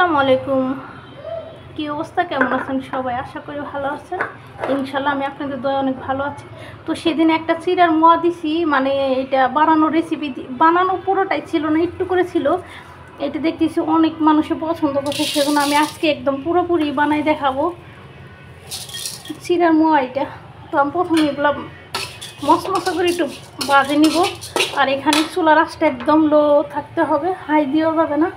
আসসালামু আলাইকুম। কি অবস্থা, কেমন আছেন সবাই? আশা করি ভালো আছেন। ইনশাল্লাহ আমি আপনাদের দয়া অনেক ভালো আছি। তো সেদিন একটা চিড়ার মোয়া দিছি, মানে এটা বানানোর রেসিপি বানানো পুরোটাই ছিল না, একটু করে ছিল। এটা দেখতেছি অনেক মানুষে পছন্দ করছে, সেজন্য আমি আজকে একদম পুরোপুরি বানাই দেখাবো চিড়ার মোয়া এটা। তো আমি প্রথমে এগুলো মশমশা করে একটু বাজে নিব। আর এখানে চুলার আঁচটা একদম লো থাকতে হবে, হাই দিয়েও যাবে না।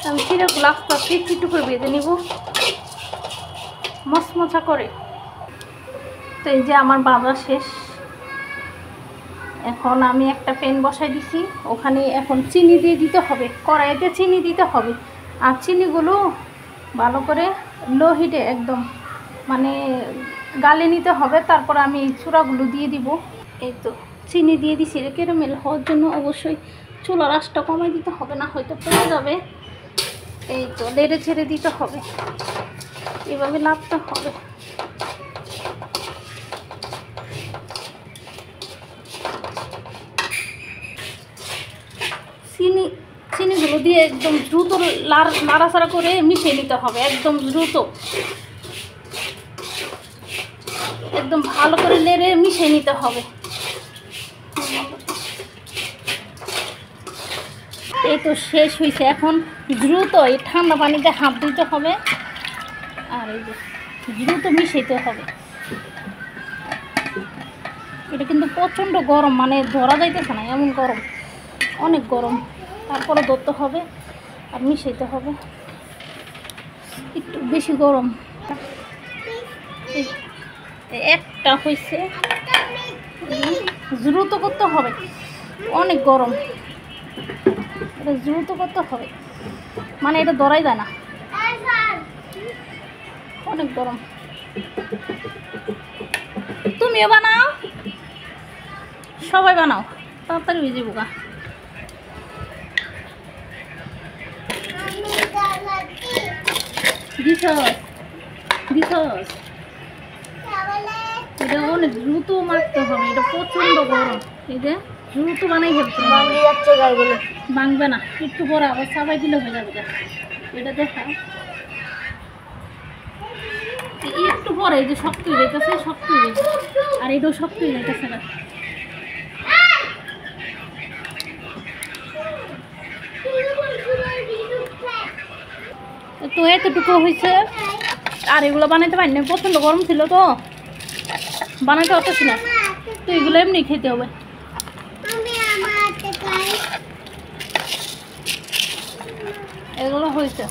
আমি চিড়াগুলো আস্তে আস্তে একটু করে বেঁধে নিব মশমশা করে। তো এই যে আমার বাজা শেষ। এখন আমি একটা প্যান বসাই দিছি, ওখানে এখন চিনি দিয়ে দিতে হবে, কড়াইতে চিনি দিতে হবে। আর চিনিগুলো ভালো করে লো হিটে একদম মানে গালে নিতে হবে। তারপর আমি চূড়াগুলো দিয়ে দিব। এই তো চিনি দিয়ে দিছি। ক্যারামেল হওয়ার জন্য অবশ্যই চুলার আঁচটা কমাই দিতে হবে, না হয়তো পড়ে যাবে। এই তো নেড়ে ছেড়ে দিতে হবে, এভাবে নাড়তে হবে। চিনিগুলো দিয়ে একদম দ্রুত নাড়াচাড়া করে মিশিয়ে নিতে হবে, একদম দ্রুত, একদম ভালো করে নেড়ে মিশিয়ে নিতে হবে। এই তো শেষ হয়েছে। এখন দ্রুত এই ঠান্ডা পানিতে হাত দিতে হবে, আর এই যে দ্রুত মিশাইতে হবে। এটা কিন্তু প্রচণ্ড গরম, মানে ধরা যাইতেছে না, এমন গরম, অনেক গরম। তারপরে ধরতে হবে আর মিশাইতে হবে, একটু বেশি গরম। একটা হয়েছে, দ্রুত করতে হবে, অনেক গরম, এটা দ্রুত করতে হবে, মানে এটা ধরাই যায় না, অনেক গরম। তুমিও বানাও, সবাই বানাও, তাড়াতাড়ি হয়ে যাবো গা। এটা অনেক দ্রুত মারতে হবে, এটা প্রচন্ড গরম। এই যে দ্রুত বানাই ফেলতে হবে, ভাঙবে না, একটু পরে আবার চাপাই দিলে হয়ে যাবে। এটা দেখা একটু পরে এই যে শক্ত হয়ে যাইতেছে, শক্ত হয়ে যাবে, আর এটাও শক্ত হয়ে যাইতেছে না। তো এতটুকু হয়েছে, আর এগুলো বানাইতে পারি না, প্রচণ্ড গরম ছিল তো বানাইতে পারতেছি না। তো এগুলো এমনি খেতে হবে। এগুলো হয়েছে।